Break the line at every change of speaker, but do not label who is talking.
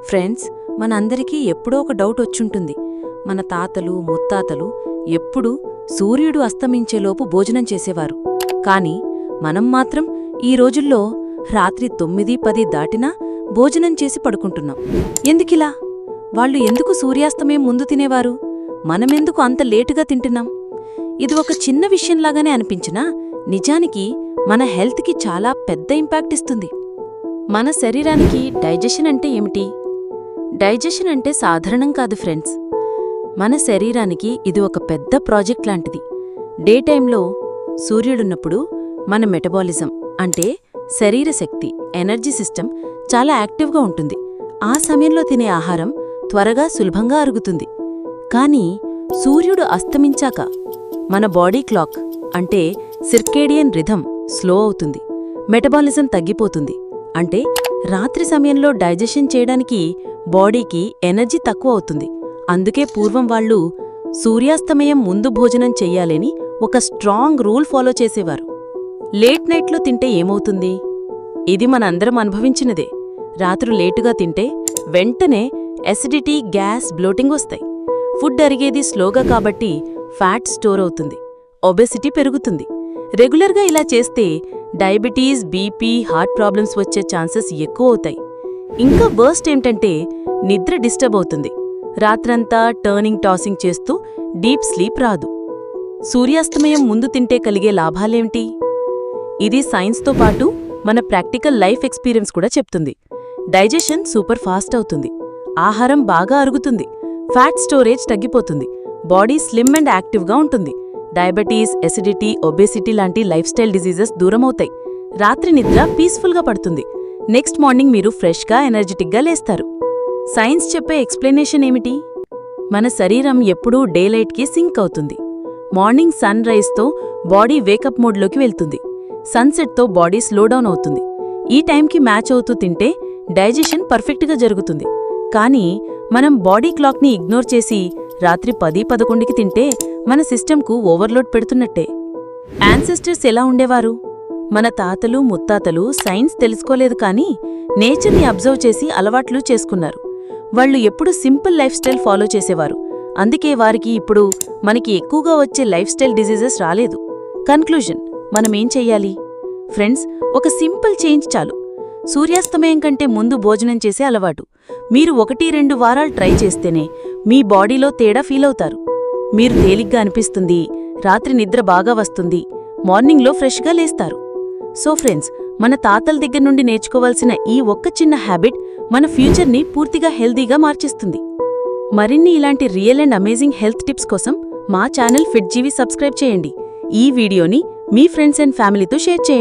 Friends, మనందరికీ ఎప్పుడో ఒక డౌట్ వచ్చుంటుంది. మన తాతలు ముత్తాతలు ఎప్పుడూ సూర్యుడు అస్తమించేలోపు భోజనం చేసేవారు. కాని మనం మాత్రం ఈ రోజుల్లో రాత్రి 9-10 దాటినా భోజనం చేసి పడుకుంటున్నాం. ఎందుకిలా? వాళ్ళు ఎందుకు సూర్యాస్తమయం ముందు తినేవారు? మనమెందుకు అంత లేటుగా తింటున్నాం? ఇది ఒక చిన్న విషయంలాగానే అనిపించినా నిజానికి మన హెల్త్కి చాలా పెద్ద ఇంపాక్ట్ ఇస్తుంది. మన శరీరానికి డైజెషన్ అంటే ఏమిటి? డైజెషన్ అంటే సాధారణం కాదు ఫ్రెండ్స్. మన శరీరానికి ఇది ఒక పెద్ద ప్రాజెక్ట్ లాంటిది. డే టైంలో సూర్యుడున్నప్పుడు మన మెటబాలిజం అంటే శరీర శక్తి, ఎనర్జీ సిస్టమ్ చాలా యాక్టివ్గా ఉంటుంది. ఆ సమయంలో తినే ఆహారం త్వరగా సులభంగా అరుగుతుంది. కానీ సూర్యుడు అస్తమించాక మన బాడీ క్లాక్ అంటే సిర్కేడియన్ రిథమ్ స్లో అవుతుంది. మెటబాలిజం తగ్గిపోతుంది. అంటే రాత్రి సమయంలో డైజెషన్ చేయడానికి బాడీకి ఎనర్జీ తక్కువ అవుతుంది. అందుకే పూర్వం వాళ్ళు సూర్యాస్తమయం ముందు భోజనం చెయ్యాలని ఒక స్ట్రాంగ్ రూల్ ఫాలో చేసేవారు. లేట్ నైట్లో తింటే ఏమవుతుంది? ఇది మనందరం అనుభవించినదే. రాత్రి లేటుగా తింటే వెంటనే ఎసిడిటీ, గ్యాస్, బ్లోటింగ్ వస్తాయి. ఫుడ్ అరిగేది స్లోగా కాబట్టి ఫ్యాట్ స్టోర్ అవుతుంది. ఒబెసిటీ పెరుగుతుంది. రెగ్యులర్గా ఇలా చేస్తే డయాబెటీస్, బీపీ, హార్ట్ ప్రాబ్లమ్స్ వచ్చే ఛాన్సెస్ ఎక్కువ అవుతాయి. ఇంకా వర్స్ట్ ఏంటంటే నిద్ర డిస్టర్బ్ అవుతుంది. రాత్రంతా టర్నింగ్ టాసింగ్ చేస్తూ డీప్ స్లీప్ రాదు. సూర్యాస్తమయం ముందు తింటే కలిగే లాభాలేమిటి? ఇది సైన్స్తో పాటు మన ప్రాక్టికల్ లైఫ్ ఎక్స్పీరియన్స్ కూడా చెప్తుంది. డైజెషన్ సూపర్ ఫాస్ట్ అవుతుంది. ఆహారం బాగా అరుగుతుంది. ఫ్యాట్ స్టోరేజ్ తగ్గిపోతుంది. బాడీ స్లిమ్ అండ్ యాక్టివ్గా ఉంటుంది. డయాబెటీస్, ఎసిడిటీ, ఒబేసిటీ లాంటి లైఫ్ స్టైల్ డిజీజెస్ దూరమవుతాయి. రాత్రి నిద్ర పీస్ఫుల్గా పడుతుంది. నెక్స్ట్ మార్నింగ్ మీరు ఫ్రెష్గా, ఎనర్జెటిక్గా లేస్తారు. సైన్స్ చెప్పే ఎక్స్ప్లెనేషన్ ఏమిటి? మన శరీరం ఎప్పుడూ డే లైట్కి సింక్ అవుతుంది. మార్నింగ్ సన్ రైజ్తో బాడీ వేకప్ మోడ్లోకి వెళ్తుంది. సన్సెట్తో బాడీ స్లోడౌన్ అవుతుంది. ఈ టైంకి మ్యాచ్ అవుతూ తింటే డైజెషన్ పర్ఫెక్ట్గా జరుగుతుంది. కానీ మనం బాడీ క్లాక్ని ఇగ్నోర్ చేసి రాత్రి 10-11కి తింటే మన సిస్టమ్కు ఓవర్లోడ్ పెడుతున్నట్టే. యాన్సెస్టర్స్ ఎలా ఉండేవారు? మన తాతలు ముత్తాతలు సైన్స్ తెలుసుకోలేదు కానీ నేచర్ని అబ్జర్వ్ చేసి అలవాట్లు చేసుకున్నారు. వాళ్ళు ఎప్పుడు సింపుల్ లైఫ్ స్టైల్ ఫాలో చేసేవారు. అందుకే వారికి ఇప్పుడు మనకి ఎక్కువగా వచ్చే లైఫ్ స్టైల్ డిజీజెస్ రాలేదు. కన్క్లూజన్, మనమేం చెయ్యాలి? ఫ్రెండ్స్, ఒక సింపుల్ చేంజ్ చాలు. సూర్యాస్తమయం కంటే ముందు భోజనం చేసే అలవాటు మీరు 1-2 వారాలు ట్రై చేస్తేనే మీ బాడీలో తేడా ఫీలవుతారు. మీరు తేలిగ్గా అనిపిస్తుంది, రాత్రి నిద్ర బాగా వస్తుంది, మార్నింగ్లో ఫ్రెష్గా లేస్తారు. సో ఫ్రెండ్స్, మన తాతల దగ్గర నుండి నేర్చుకోవాల్సిన ఈ ఒక్క చిన్న హ్యాబిట్ మన ఫ్యూచర్ని పూర్తిగా హెల్దీగా మార్చేస్తుంది. మరిన్ని ఇలాంటి real and amazing health tips కోసం మా ఛానల్ ఫిట్ జీవి సబ్స్క్రైబ్ చేయండి. ఈ వీడియోని మీ ఫ్రెండ్స్ అండ్ ఫ్యామిలీతో షేర్ చేయండి.